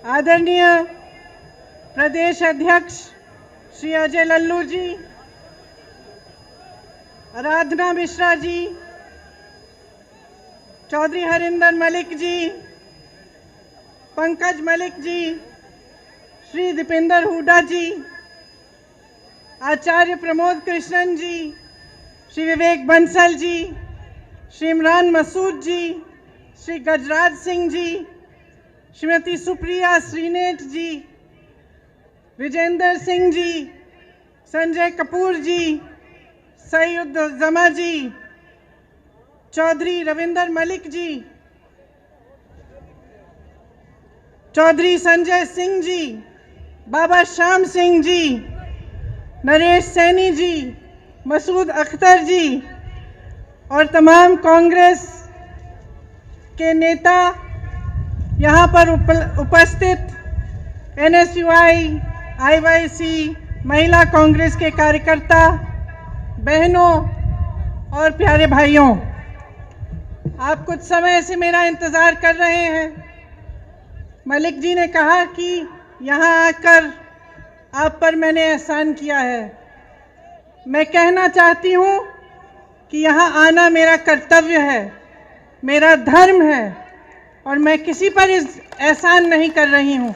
आदरणीय प्रदेश अध्यक्ष श्री अजय लल्लू जी, आराधना मिश्रा जी, चौधरी हरिंदर मलिक जी, पंकज मलिक जी, श्री दीपेंद्र हुड्डा जी, आचार्य प्रमोद कृष्णन जी, श्री विवेक बंसल जी, श्री इमरान मसूद जी, श्री गजराज सिंह जी, श्रीमती सुप्रिया श्रीनेठ जी, विजेंद्र सिंह जी, संजय कपूर जी, सईद जमा जी, चौधरी रविंदर मलिक जी, चौधरी संजय सिंह जी, बाबा श्याम सिंह जी, नरेश सैनी जी, मसूद अख्तर जी और तमाम कांग्रेस के नेता, यहाँ पर उपस्थित एनएसयूआई, आईवाईसी, महिला कांग्रेस के कार्यकर्ता, बहनों और प्यारे भाइयों, आप कुछ समय से मेरा इंतज़ार कर रहे हैं। मलिक जी ने कहा कि यहाँ आकर आप पर मैंने एहसान किया है। मैं कहना चाहती हूँ कि यहाँ आना मेरा कर्तव्य है, मेरा धर्म है और मैं किसी पर एहसान नहीं कर रही हूँ।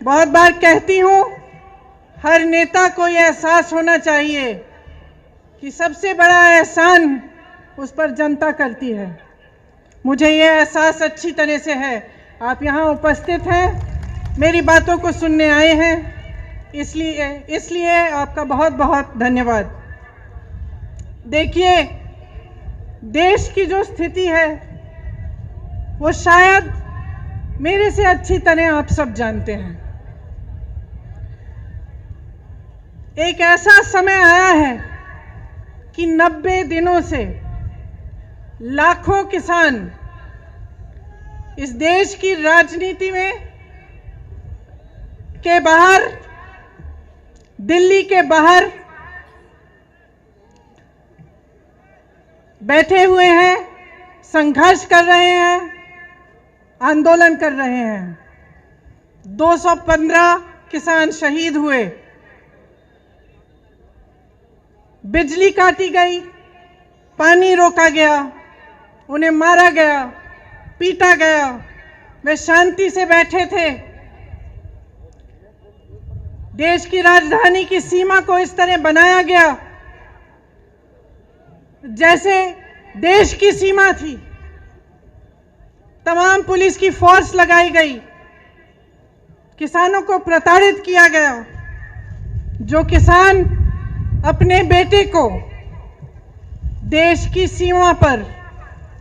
बहुत बार कहती हूँ, हर नेता को यह एहसास होना चाहिए कि सबसे बड़ा एहसान उस पर जनता करती है। मुझे यह एहसास अच्छी तरह से है। आप यहाँ उपस्थित हैं, मेरी बातों को सुनने आए हैं, इसलिए आपका बहुत बहुत धन्यवाद। देखिए, देश की जो स्थिति है वो शायद मेरे से अच्छी तरह आप सब जानते हैं। एक ऐसा समय आया है कि 90 दिनों से लाखों किसान इस देश की राजनीति में के बाहर, दिल्ली के बाहर बैठे हुए हैं, संघर्ष कर रहे हैं, आंदोलन कर रहे हैं। 215 किसान शहीद हुए, बिजली काटी गई, पानी रोका गया, उन्हें मारा गया, पीटा गया। वे शांति से बैठे थे। देश की राजधानी की सीमा को इस तरह बनाया गया जैसे देश की सीमा थी। तमाम पुलिस की फोर्स लगाई गई, किसानों को प्रताड़ित किया गया। जो किसान अपने बेटे को देश की सीमा पर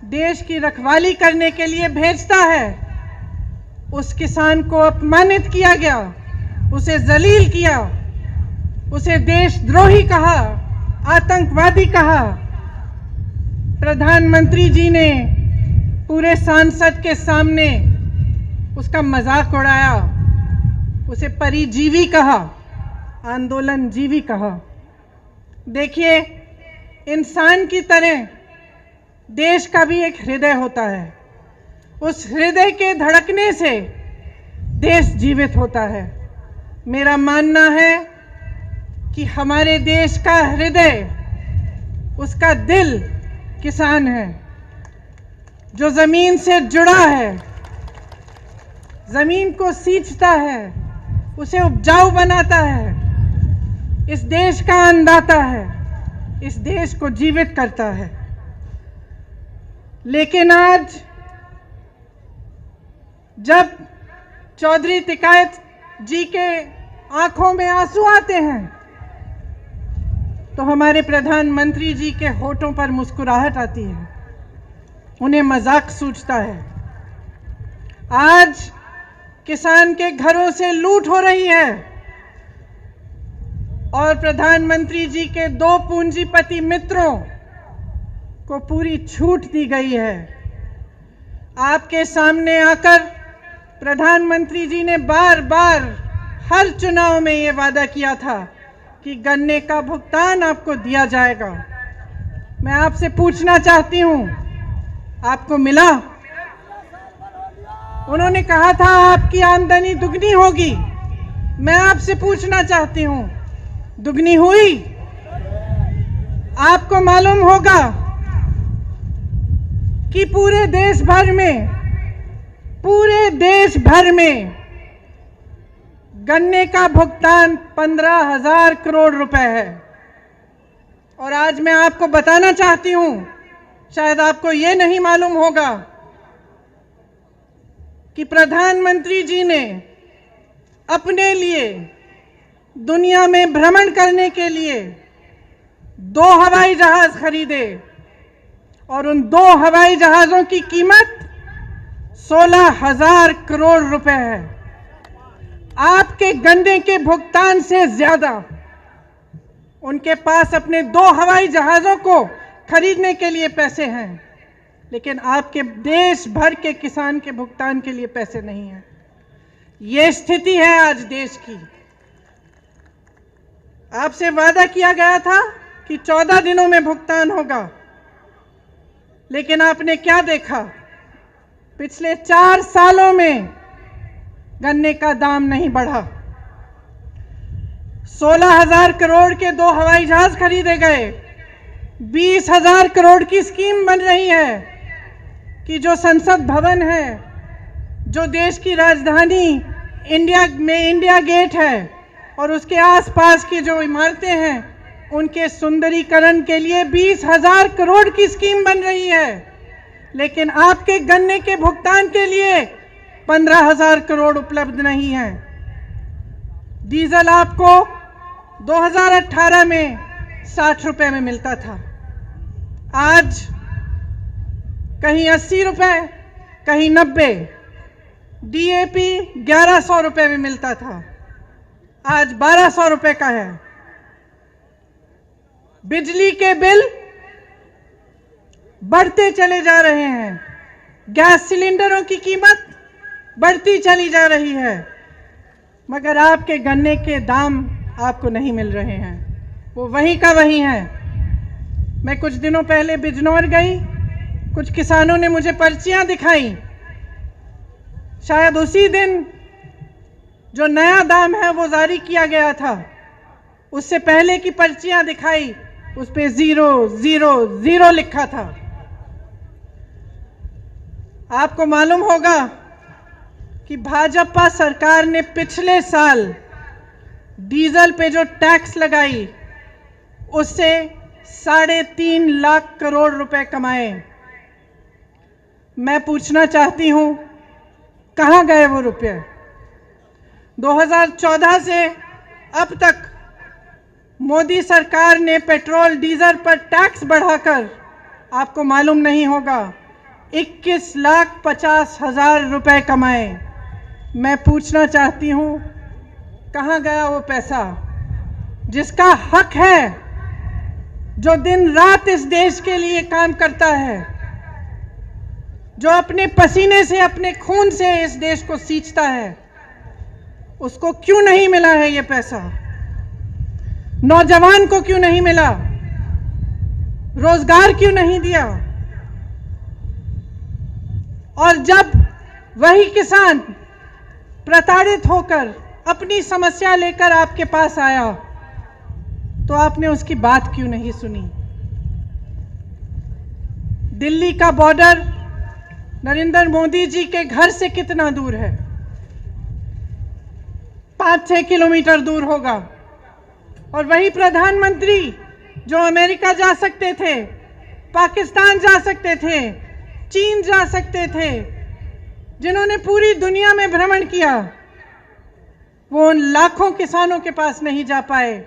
देश की रखवाली करने के लिए भेजता है, उस किसान को अपमानित किया गया, उसे जलील किया, उसे देशद्रोही कहा, आतंकवादी कहा। प्रधानमंत्री जी ने पूरे सांसद के सामने उसका मजाक उड़ाया, उसे परिजीवी कहा, आंदोलनजीवी कहा। देखिए, इंसान की तरह देश का भी एक हृदय होता है। उस हृदय के धड़कने से देश जीवित होता है। मेरा मानना है कि हमारे देश का हृदय, उसका दिल किसान है, जो जमीन से जुड़ा है, जमीन को सींचता है, उसे उपजाऊ बनाता है, इस देश का अन्नदाता है, इस देश को जीवित करता है। लेकिन आज जब चौधरी तिकायत जी के आंखों में आंसू आते हैं तो हमारे प्रधानमंत्री जी के होठों पर मुस्कुराहट आती है, उन्हें मजाक सूझता है। आज किसान के घरों से लूट हो रही है और प्रधानमंत्री जी के 2 पूंजीपति मित्रों को पूरी छूट दी गई है। आपके सामने आकर प्रधानमंत्री जी ने बार बार हर चुनाव में ये वादा किया था कि गन्ने का भुगतान आपको दिया जाएगा। मैं आपसे पूछना चाहती हूं, आपको मिला? उन्होंने कहा था आपकी आमदनी दुगनी होगी। मैं आपसे पूछना चाहती हूं, दुगनी हुई? आपको मालूम होगा कि पूरे देश भर में गन्ने का भुगतान 15,000 करोड़ रुपए है। और आज मैं आपको बताना चाहती हूं, शायद आपको ये नहीं मालूम होगा कि प्रधानमंत्री जी ने अपने लिए दुनिया में भ्रमण करने के लिए 2 हवाई जहाज खरीदे और उन 2 हवाई जहाजों की कीमत 16,000 करोड़ रुपए है। आपके गन्ने के भुगतान से ज्यादा उनके पास अपने 2 हवाई जहाजों को खरीदने के लिए पैसे हैं, लेकिन आपके देश भर के किसान के भुगतान के लिए पैसे नहीं हैं। ये स्थिति है आज देश की। आपसे वादा किया गया था कि 14 दिनों में भुगतान होगा, लेकिन आपने क्या देखा? पिछले 4 सालों में गन्ने का दाम नहीं बढ़ा। 16,000 करोड़ के 2 हवाई जहाज खरीदे गए। 20,000 करोड़ की स्कीम बन रही है कि जो संसद भवन है, जो देश की राजधानी इंडिया गेट है और उसके आसपास की जो इमारतें हैं, उनके सुंदरीकरण के लिए 20,000 करोड़ की स्कीम बन रही है। लेकिन आपके गन्ने के भुगतान के लिए 15,000 करोड़ उपलब्ध नहीं है। डीजल आपको 2018 में 60 रुपए में मिलता था, आज कहीं 80 रुपए, कहीं 90। डीएपी 1100 रुपए में मिलता था, आज 1200 रुपए का है। बिजली के बिल बढ़ते चले जा रहे हैं, गैस सिलेंडरों की कीमत बढ़ती चली जा रही है, मगर आपके गन्ने के दाम आपको नहीं मिल रहे हैं, वो वहीं का वहीं है। मैं कुछ दिनों पहले बिजनौर गई, कुछ किसानों ने मुझे पर्चियां दिखाई। शायद उसी दिन जो नया दाम है वो जारी किया गया था, उससे पहले की पर्चियां दिखाई, उस पे 000 लिखा था। आपको मालूम होगा कि भाजपा सरकार ने पिछले साल डीजल पे जो टैक्स लगाई, उससे 3.5 लाख करोड़ रुपए कमाए। मैं पूछना चाहती हूं, कहां गए वो रुपए? 2014 से अब तक मोदी सरकार ने पेट्रोल डीजल पर टैक्स बढ़ाकर, आपको मालूम नहीं होगा, 21,50,000 रुपए कमाए। मैं पूछना चाहती हूं, कहां गया वो पैसा जिसका हक है, जो दिन रात इस देश के लिए काम करता है, जो अपने पसीने से, अपने खून से इस देश को सींचता है, उसको क्यों नहीं मिला है ये पैसा? नौजवान को क्यों नहीं मिला? रोजगार क्यों नहीं दिया? और जब वही किसान प्रताड़ित होकर अपनी समस्या लेकर आपके पास आया, तो आपने उसकी बात क्यों नहीं सुनी? दिल्ली का बॉर्डर नरेंद्र मोदी जी के घर से कितना दूर है? 5-6 किलोमीटर दूर होगा। और वही प्रधानमंत्री जो अमेरिका जा सकते थे, पाकिस्तान जा सकते थे, चीन जा सकते थे, जिन्होंने पूरी दुनिया में भ्रमण किया, वो उन लाखों किसानों के पास नहीं जा पाए,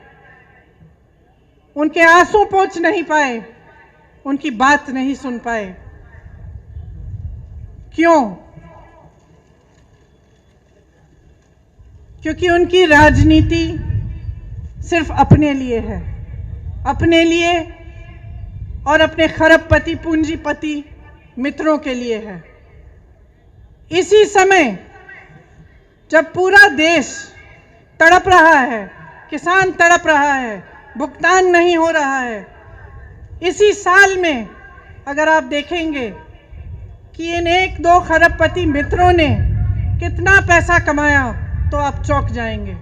उनके आंसू पोंछ नहीं पाए, उनकी बात नहीं सुन पाए। क्यों? क्योंकि उनकी राजनीति सिर्फ अपने लिए है, अपने लिए और अपने खरबपति पूंजीपति मित्रों के लिए है। इसी समय जब पूरा देश तड़प रहा है, किसान तड़प रहा है, भुगतान नहीं हो रहा है, इसी साल में अगर आप देखेंगे कि इन 1-2 खरबपति मित्रों ने कितना पैसा कमाया तो आप चौंक जाएंगे।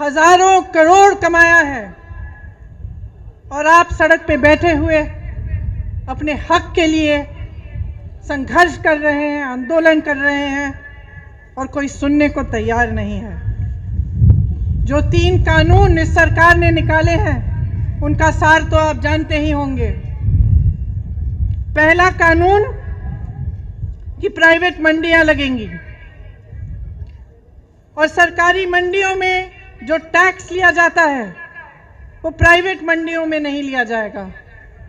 हजारों करोड़ कमाया है और आप सड़क पे बैठे हुए अपने हक के लिए संघर्ष कर रहे हैं, आंदोलन कर रहे हैं और कोई सुनने को तैयार नहीं है। जो 3 कानून इस सरकार ने निकाले हैं उनका सार तो आप जानते ही होंगे। पहला कानून कि प्राइवेट मंडियां लगेंगी और सरकारी मंडियों में जो टैक्स लिया जाता है वो प्राइवेट मंडियों में नहीं लिया जाएगा।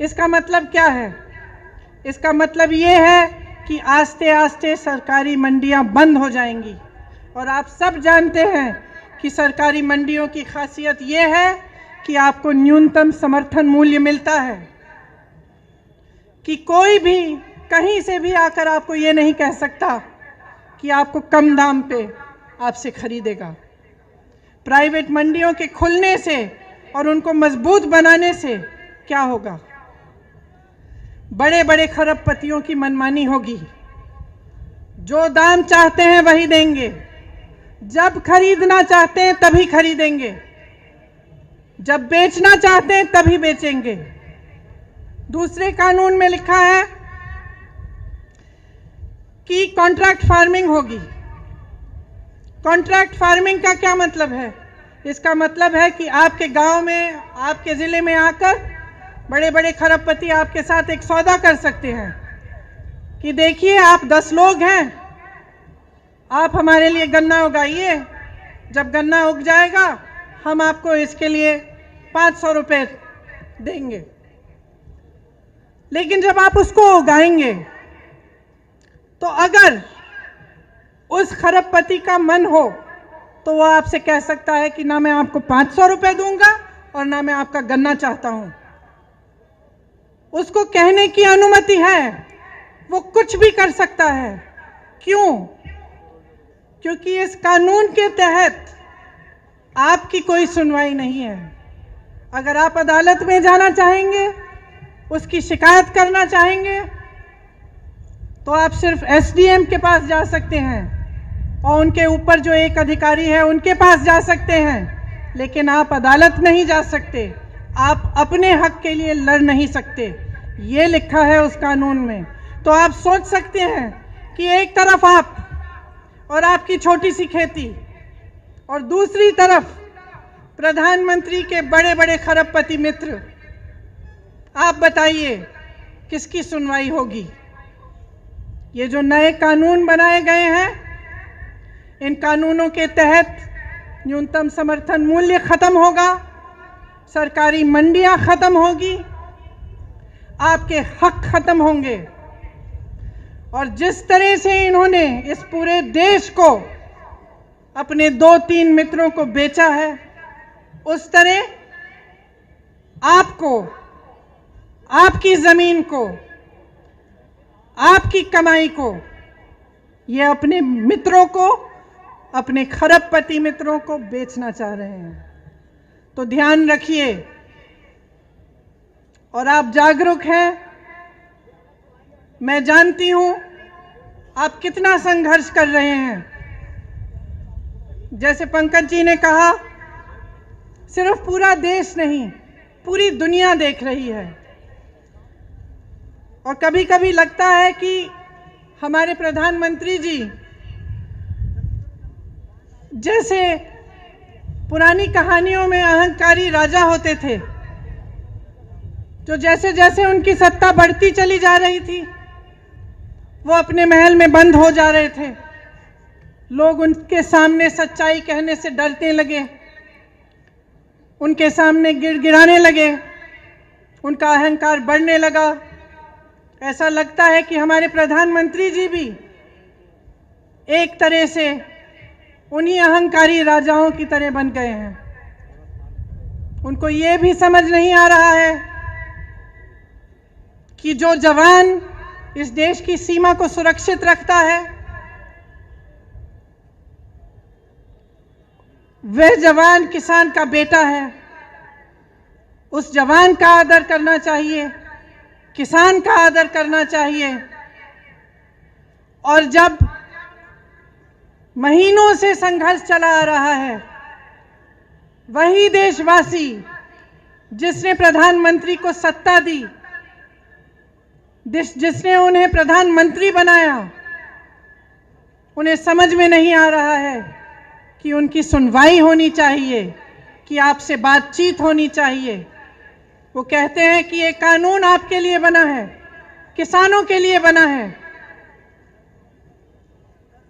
इसका मतलब क्या है? इसका मतलब ये है कि आस्ते आस्ते सरकारी मंडियां बंद हो जाएंगी। और आप सब जानते हैं कि सरकारी मंडियों की खासियत ये है कि आपको न्यूनतम समर्थन मूल्य मिलता है, कि कोई भी कहीं से भी आकर आपको ये नहीं कह सकता कि आपको कम दाम पे आपसे खरीदेगा। प्राइवेट मंडियों के खुलने से और उनको मजबूत बनाने से क्या होगा? बड़े बड़े खरबपतियों की मनमानी होगी। जो दाम चाहते हैं वही देंगे, जब खरीदना चाहते हैं तभी खरीदेंगे, जब बेचना चाहते हैं तभी बेचेंगे। दूसरे कानून में लिखा है कि कॉन्ट्रैक्ट फार्मिंग होगी। कॉन्ट्रैक्ट फार्मिंग का क्या मतलब है? इसका मतलब है कि आपके गांव में, आपके जिले में आकर बड़े बड़े खरबपति आपके साथ एक सौदा कर सकते हैं कि देखिए आप 10 लोग हैं, आप हमारे लिए गन्ना उगाइए, जब गन्ना उग जाएगा हम आपको इसके लिए 500 रुपये देंगे। लेकिन जब आप उसको उगाएंगे तो अगर उस खरबपति का मन हो तो वो आपसे कह सकता है कि ना मैं आपको 500 रुपये दूंगा और ना मैं आपका गन्ना चाहता हूं। उसको कहने की अनुमति है, वो कुछ भी कर सकता है। क्यों? क्योंकि इस कानून के तहत आपकी कोई सुनवाई नहीं है। अगर आप अदालत में जाना चाहेंगे, उसकी शिकायत करना चाहेंगे, तो आप सिर्फ एसडीएम के पास जा सकते हैं और उनके ऊपर जो एक अधिकारी है उनके पास जा सकते हैं, लेकिन आप अदालत नहीं जा सकते। आप अपने हक के लिए लड़ नहीं सकते, ये लिखा है उस कानून में। तो आप सोच सकते हैं कि एक तरफ आप और आपकी छोटी सी खेती और दूसरी तरफ प्रधानमंत्री के बड़े बड़े खरबपति मित्र, आप बताइए किसकी सुनवाई होगी? ये जो नए कानून बनाए गए हैं, इन कानूनों के तहत न्यूनतम समर्थन मूल्य खत्म होगा, सरकारी मंडियां खत्म होगी, आपके हक खत्म होंगे। और जिस तरह से इन्होंने इस पूरे देश को अपने 2-3 मित्रों को बेचा है, उस तरह आपको, आपकी जमीन को, आपकी कमाई को, ये अपने मित्रों को, अपने खरबपति मित्रों को बेचना चाह रहे हैं। तो ध्यान रखिए और आप जागरूक हैं। मैं जानती हूं आप कितना संघर्ष कर रहे हैं। जैसे पंकज जी ने कहा, सिर्फ पूरा देश नहीं, पूरी दुनिया देख रही है। और कभी कभी लगता है कि हमारे प्रधानमंत्री जी जैसे पुरानी कहानियों में अहंकारी राजा होते थे, जो जैसे जैसे उनकी सत्ता बढ़ती चली जा रही थी, वो अपने महल में बंद हो जा रहे थे। लोग उनके सामने सच्चाई कहने से डरने लगे, उनके सामने गिड़गिड़ाने लगे, उनका अहंकार बढ़ने लगा। ऐसा लगता है कि हमारे प्रधानमंत्री जी भी एक तरह से उन्हीं अहंकारी राजाओं की तरह बन गए हैं। उनको ये भी समझ नहीं आ रहा है कि जो जवान इस देश की सीमा को सुरक्षित रखता है, वह जवान किसान का बेटा है। उस जवान का आदर करना चाहिए, किसान का आदर करना चाहिए। और जब महीनों से संघर्ष चला आ रहा है, वही देशवासी जिसने प्रधानमंत्री को सत्ता दी, जिसने उन्हें प्रधानमंत्री बनाया, उन्हें समझ में नहीं आ रहा है कि उनकी सुनवाई होनी चाहिए, कि आपसे बातचीत होनी चाहिए। वो कहते हैं कि ये कानून आपके लिए बना है, किसानों के लिए बना है।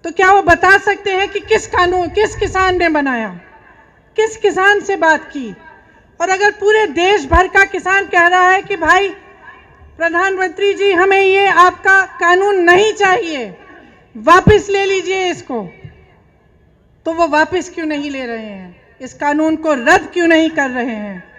तो क्या वो बता सकते हैं कि किस किसान ने बनाया, किस किसान से बात की? और अगर पूरे देश भर का किसान कह रहा है कि भाई प्रधानमंत्री जी, हमें ये आपका कानून नहीं चाहिए, वापस ले लीजिए इसको, तो वो वापस क्यों नहीं ले रहे हैं? इस कानून को रद्द क्यों नहीं कर रहे हैं?